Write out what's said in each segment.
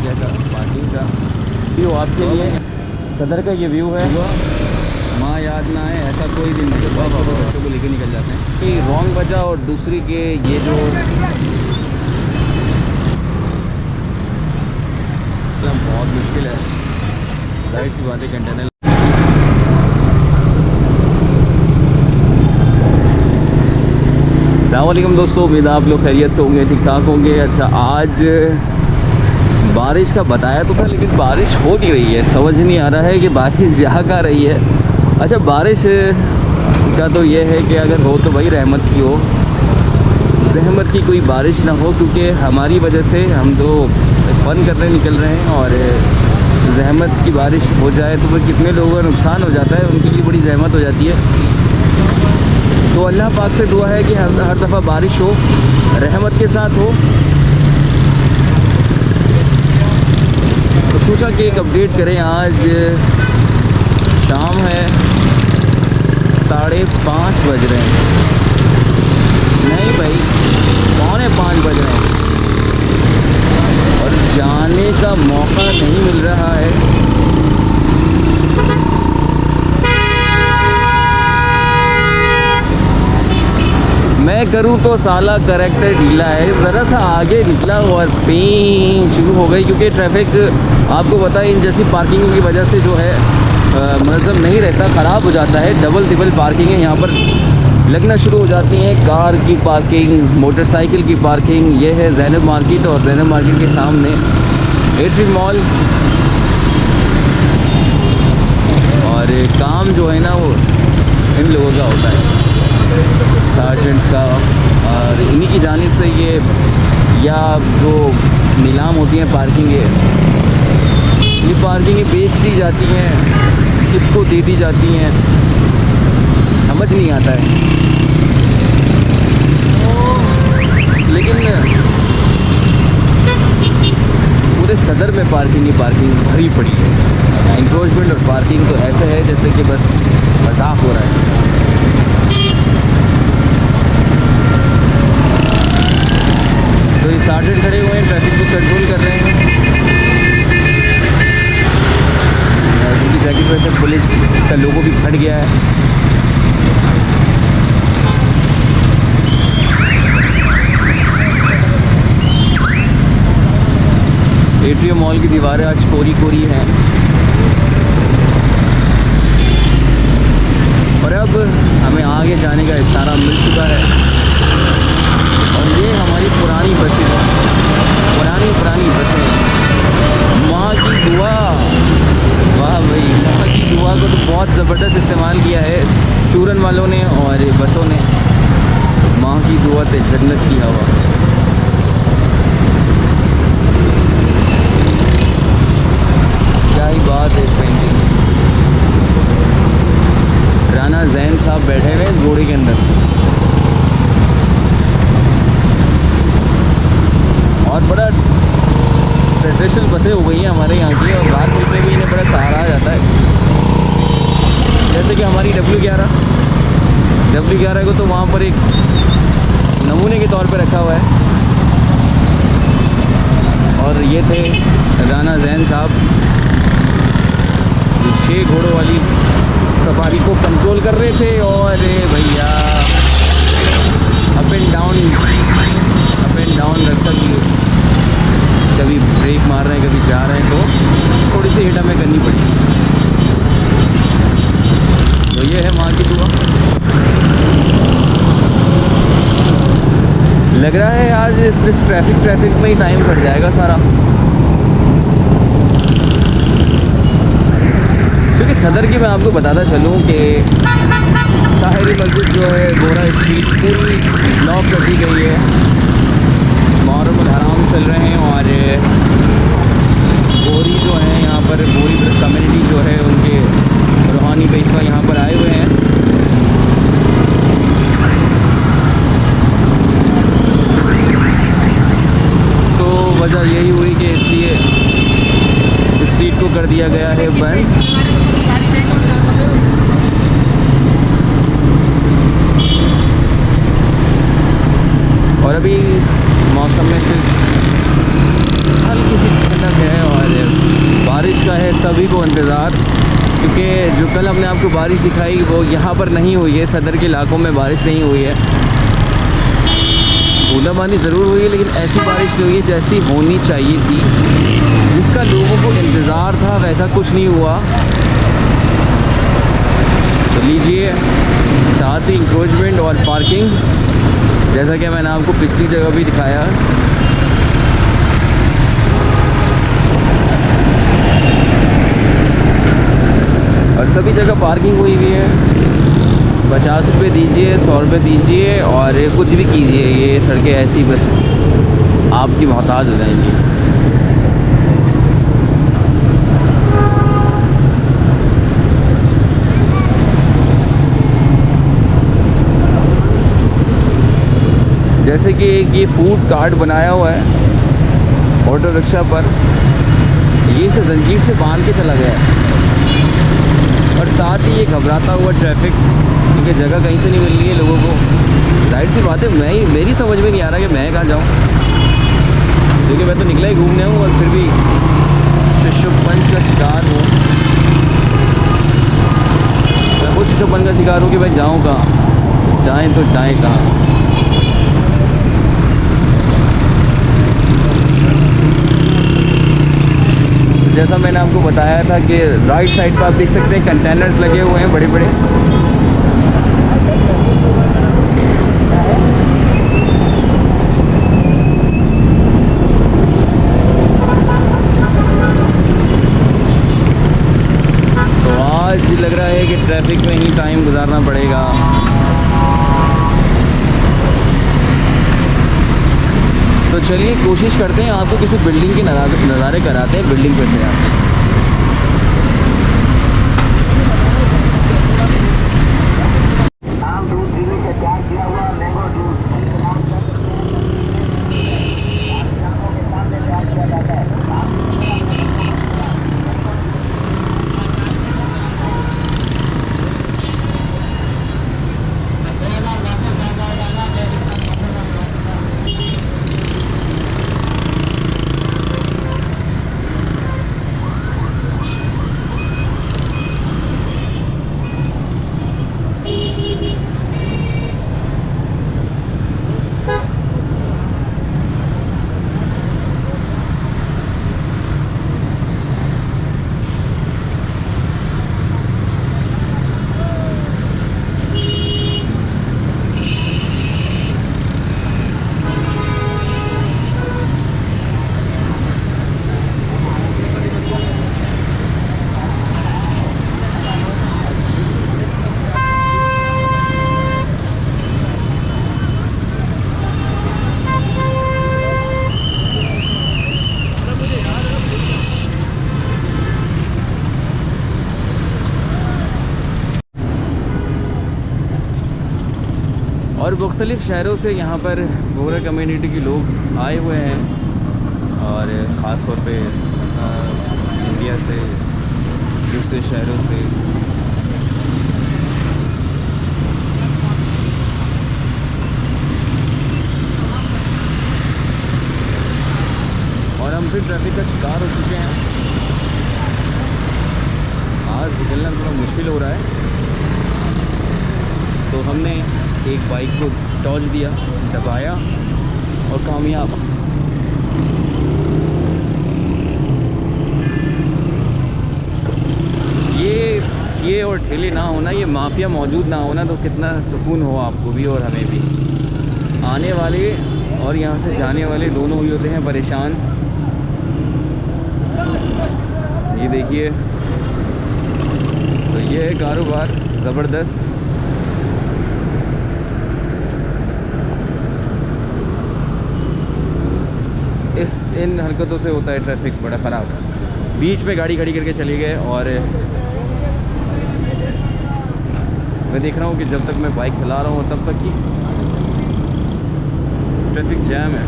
क्या का पार्किंग का व्यू आपके लिए सदर का ये व्यू है। माँ याद ना आए ऐसा कोई दिन नहीं, बच्चों को लेके निकल जाते हैं कि रॉन्ग वजह और दूसरी के ये जो बहुत मुश्किल है, जाहिर सी बात है कंटेनर। अस्सलामुअलैकुम दोस्तों, उम्मीद है आप लोग खैरियत से होंगे, ठीक ठाक होंगे। अच्छा, आज बारिश का बताया तो था लेकिन बारिश हो नहीं रही है, समझ नहीं आ रहा है कि बारिश जा कहाँ रही है। अच्छा, बारिश का तो ये है कि अगर हो तो भाई रहमत की हो, जहमत की कोई बारिश ना हो, क्योंकि हमारी वजह से हम तो फ़न करने निकल रहे हैं और जहमत की बारिश हो जाए तो फिर कितने लोगों का नुकसान हो जाता है, उनके लिए बड़ी जहमत हो जाती है। तो अल्लाह पाक से दुआ है कि हर दफ़ा बारिश हो, रहमत के साथ हो। तो सोचा कि एक अपडेट करें। आज शाम है, 5:30 बज रहे हैं, नहीं भाई 4:45 बज रहे हैं और जाने का मौका नहीं मिल रहा है। मैं करूँ तो साला करेक्टर ढीला है, ज़रा सा आगे निकला और पीं शुरू हो गई, क्योंकि ट्रैफिक आपको पता है इन जैसी पार्किंग की वजह से जो है मुनज़्ज़म नहीं रहता, ख़राब हो जाता है। डबल ट्रिपल पार्किंग है यहाँ पर लगना शुरू हो जाती हैं। कार की पार्किंग, मोटरसाइकिल की पार्किंग। ये है ज़ैनब मार्केट और ज़ैनब मार्केट के सामने एट्री मॉल। और काम जो है ना वो इन लोगों का होता है, सार्जेंट्स का, और इन्हीं की जानिब से ये या जो नीलाम होती हैं पार्किंगें, ये पार्किंगें बेच दी जाती हैं, किसको दे दी जाती हैं समझ नहीं आता है। लेकिन पूरे सदर में पार्किंग ही पार्किंग भरी पड़ी है। इंक्रोचमेंट और पार्किंग तो ऐसे है जैसे कि बस मजाक हो रहा है। तो ये सार्जेंट खड़े हुए हैं, ट्रैफिक को कंट्रोल कर रहे हैं। उनकी जैकेट पर से पुलिस का लोगो भी फट गया है। एट्रियम मॉल की दीवारें आज कोरी कोरी हैं और अब हमें आगे जाने का इशारा मिल चुका है। और ये हमारी पुरानी बसें, पुरानी बसें। माँ की दुआ, वाह भाई, माँ की दुआ को तो बहुत ज़बरदस्त इस्तेमाल किया है चूरन वालों ने और बसों ने। माँ की दुआ ते जन्नत की हवा। क्या ही बात है इस पेंटिंग। राना जैन साहब बैठे हुए इस घोड़े के अंदर और बड़ा ट्रेडिशनल बसें हो गई हैं हमारे यहाँ की, और बाहर निकलने भी इन्हें बड़ा सहारा आ जाता है। जैसे कि हमारी W11 को तो वहाँ पर एक नमूने के तौर पे रखा हुआ है। और ये थे राना जैन साहब, जो 6 घोड़ों वाली सफारी को कंट्रोल कर रहे थे। और भैया अप एंड डाउन रखा कि कभी ब्रेक मार रहे हैं, कभी जा रहे हैं, तो थोड़ी सी हिट हमें करनी पड़ी। तो ये है माँ की दुआ। लग रहा है आज सिर्फ ट्रैफिक में ही टाइम कट जाएगा सारा, क्योंकि सदर की मैं आपको बताता चलूँ कि ताहिरी मस्जिद जो है, गोरा स्ट्रीट पूरी ब्लॉक कर दी गई है। मुहर्रम हराम चल रहे हैं और बोरी जो है यहाँ पर, बोरी कम्युनिटी जो है, उनके रूहानी पेशवा यहाँ पर आए हुए हैं। तो वजह यही हुई कि इसलिए इस सीट को कर दिया गया है बंद। और अभी मौसम में सिर्फ हल्की सी ठंडक है सभी को इंतज़ार, क्योंकि जो कल हमने आपको बारिश दिखाई वो यहाँ पर नहीं हुई है। सदर के इलाकों में बारिश नहीं हुई है, बूंदाबांदी ज़रूर हुई है, लेकिन ऐसी बारिश नहीं हुई है जैसी होनी चाहिए थी, जिसका लोगों को इंतज़ार था, वैसा कुछ नहीं हुआ। तो लीजिए, साथ ही इंक्रोचमेंट और पार्किंग, जैसा कि मैंने आपको पिछली जगह भी दिखाया। और सभी जगह पार्किंग हुई हुई है। 50 रुपये दीजिए, 100 रुपये दीजिए और कुछ भी कीजिए, ये सड़कें ऐसी बस आपकी मोहताज हो जाएंगी। जैसे कि एक ये फूड कार्ट बनाया हुआ है ऑटो रिक्शा पर, ये इसे जंजीर से बांध के चला गया है। और साथ ही ये घबराता हुआ ट्रैफिक, क्योंकि जगह कहीं से नहीं मिल रही है लोगों को। जाहिर सी बात है, मेरी समझ में नहीं आ रहा कि मैं कहाँ जाऊँ, क्योंकि मैं तो निकला ही घूमने हूँ और फिर भी शिशुपंच का शिकार हूँ। मैं खुद शिशुपंच का शिकार हूँ कि भाई जाऊँ कहाँ, जाएँ तो जाएँ कहाँ। जैसा मैंने आपको बताया था कि राइट साइड पर आप देख सकते हैं कंटेनर्स लगे हुए हैं बड़े बड़े। तो आज लग रहा है कि ट्रैफिक में ही टाइम गुजारना पड़ेगा। तो चलिए कोशिश करते हैं आपको किसी बिल्डिंग के नज़ारे कराते हैं, बिल्डिंग पे से आप। और मुख्तलिफ़ शहरों से यहाँ पर बोहरा कम्युनिटी के लोग आए हुए हैं, और ख़ास तौर पे इंडिया से, दूसरे शहरों से। और हम फिर ट्रैफिक का शिकार हो चुके हैं। आज निकलना थोड़ा मुश्किल हो रहा है, तो हमने एक बाइक को टॉर्च दिया, दबाया और कामयाब। ये और ठेले ना होना, ये माफिया मौजूद ना होना, तो कितना सुकून हो आपको भी और हमें भी। आने वाले और यहाँ से जाने वाले दोनों ही होते हैं परेशान। ये देखिए, तो ये है कारोबार ज़बरदस्त। इन हरकतों से होता है ट्रैफिक बड़ा ख़राब। बीच में गाड़ी खड़ी करके चले गए, और मैं देख रहा हूँ कि जब तक मैं बाइक चला रहा हूँ तब तक ही ट्रैफिक जैम है।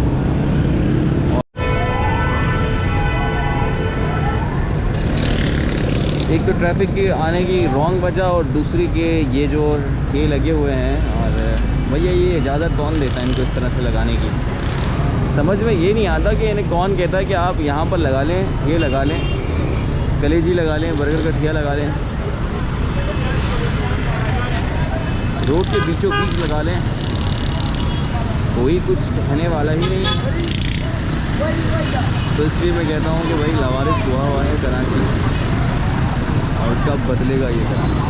एक तो ट्रैफिक की आने की रॉन्ग वजह, और दूसरी के ये जो ठेले लगे हुए हैं, और भैया ये इजाज़त कौन देता है इनको इस तरह से लगाने की। समझ में ये नहीं आता कि इन्हें कौन कहता है कि आप यहाँ पर लगा लें, ये लगा लें। कलेजी लगा लें, बर्गर का ठिया लगा लें, रोड के बीचों बीच लगा लें, कोई कुछ कहने वाला ही नहीं है। तो इसलिए मैं कहता हूँ कि भाई लावारिस हुआ है कराची, और कब बदलेगा ये कराची।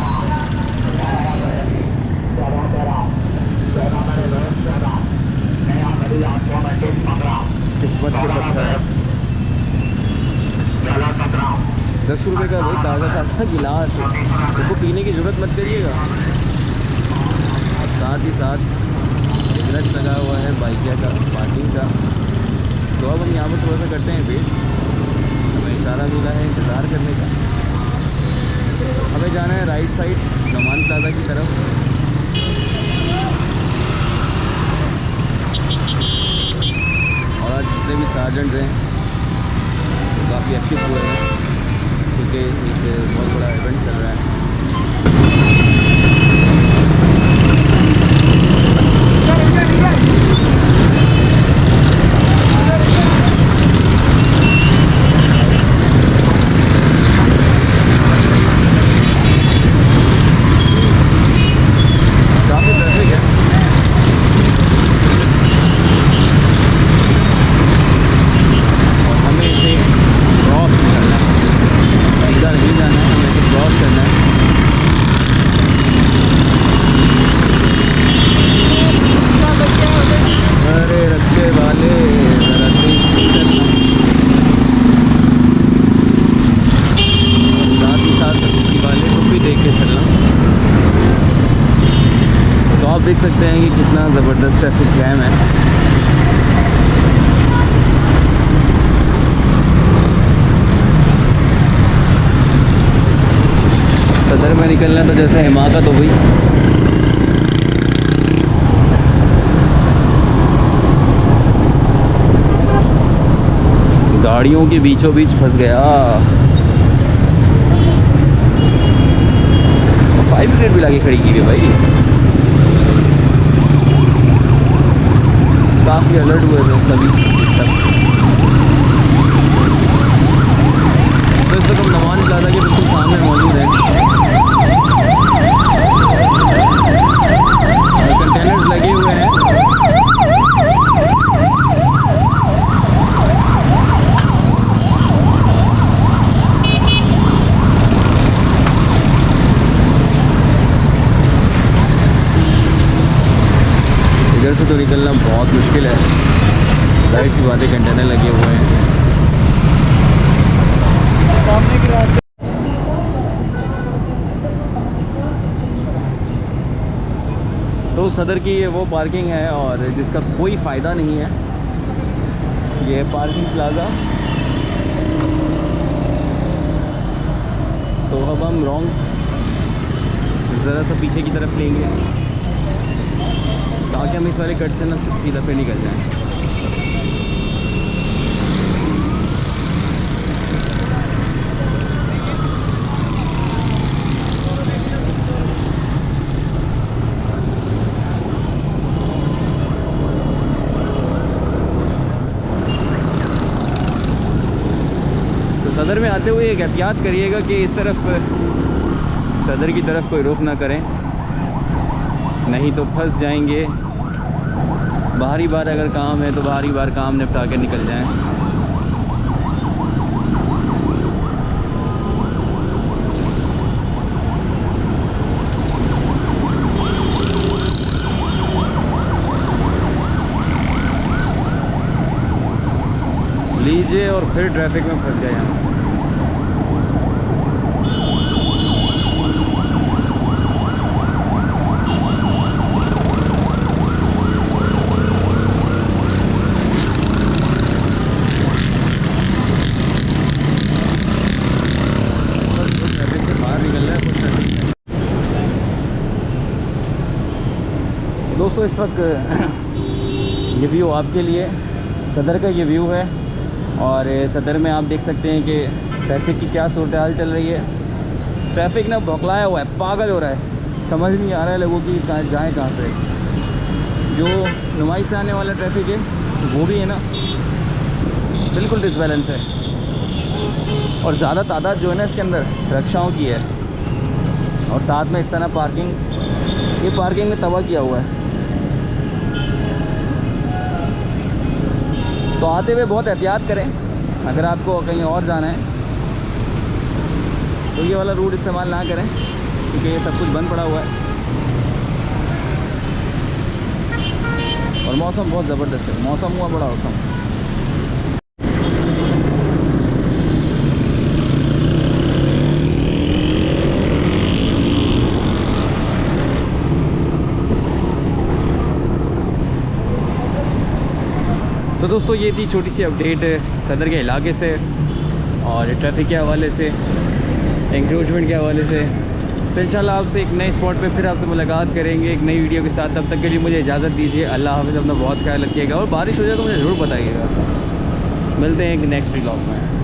किस्मत के पत्थर 10 रुपये का भाई ताज़ा गिलास, उसको पीने की ज़रूरत मत करिएगा। और साथ ही साथ ब्रश लगा हुआ है बाइकिया का, पार्किंग का। तो अब हम यहाँ पर थोड़ा सा करते हैं वेट, हमें इशारा मिला है इंतज़ार करने का। हमें जाना है राइट साइड नमान प्लाजा की तरफ। और आज जितने भी सार्जेंट हैं तो काफ़ी एक्टिव हुए हैं, क्योंकि एक बहुत बड़ा इवेंट चल रहा है। काफ़ी ट्रैफिक है। और हमें इसे क्रॉस करना है, सीधा नहीं जाना है, हमें इसे क्रॉस करना है। अरे रखे वाले ज़रा देख करना, साथ ही साथ रखे वाले को भी देख के चलना। तो आप देख सकते हैं कि कितना ज़बरदस्त ट्रैफिक जैम है। सदर में निकलना तो जैसे हिमाकत हो गई। गाड़ियों के बीचों बीच फंस गया। 5 मिनट भी लाके खड़ी की है भाई। काफ़ी अलर्ट हुए थे सभी सब। तो इस वक्त हम नमान प्लाजा के बिल्कुल सामने मौजूद हैं। कंटेनर्स लगे हुए हैं। इधर से तो निकलना बहुत मुश्किल है, जाहिर सी बातें, कंटेनर लगे हुए हैं। तो सदर की ये वो पार्किंग है और जिसका कोई फ़ायदा नहीं है। ये पार्किंग प्लाज़ा। तो अब हम रॉन्ग ज़रा सा पीछे की तरफ लेंगे ताकि हम इस वाले कट से ना सीधा पे निकल जाएं। तो सदर में आते हुए एक एहतियात करिएगा कि इस तरफ सदर की तरफ कोई रुख ना करें, नहीं तो फंस जाएंगे। बाहरी बार अगर काम है तो बाहरी बार काम निपटा के निकल जाएं। लीजिए और फिर ट्रैफिक में फंस गए यहाँ। दोस्तों इस वक्त ये व्यू आपके लिए सदर का ये व्यू है। और सदर में आप देख सकते हैं कि ट्रैफिक की क्या सूरत हाल चल रही है। ट्रैफिक ना बौखलाया हुआ है, पागल हो रहा है, समझ नहीं आ रहा है लोगों की जाए कहाँ से। जो नुमाइश से आने वाला ट्रैफिक है वो भी है ना बिल्कुल डिसबैलेंस है। और ज़्यादा तादाद जो है ना इसके अंदर रक्षाओं की है। और साथ में इस तरह पार्किंग, ये पार्किंग में तबाह किया हुआ है। तो आते हुए बहुत एहतियात करें। अगर आपको कहीं और जाना है तो ये वाला रूट इस्तेमाल ना करें, क्योंकि ये सब कुछ बंद पड़ा हुआ है और मौसम बहुत ज़बरदस्त है। मौसम हुआ बड़ा औसम। तो दोस्तों ये थी छोटी सी अपडेट सदर के इलाके से और ट्रैफिक के हवाले से, इंक्रोचमेंट के हवाले से। तो इंशाल्लाह आपसे एक नए स्पॉट पे फिर आपसे मुलाकात करेंगे एक नई वीडियो के साथ। तब तक के लिए मुझे इजाज़त दीजिए। अल्लाह हाफ़िज़। अपना बहुत ख्याल रखिएगा और बारिश हो जाए तो मुझे ज़रूर बताइएगा। मिलते हैं एक नेक्स्ट व्लॉग में।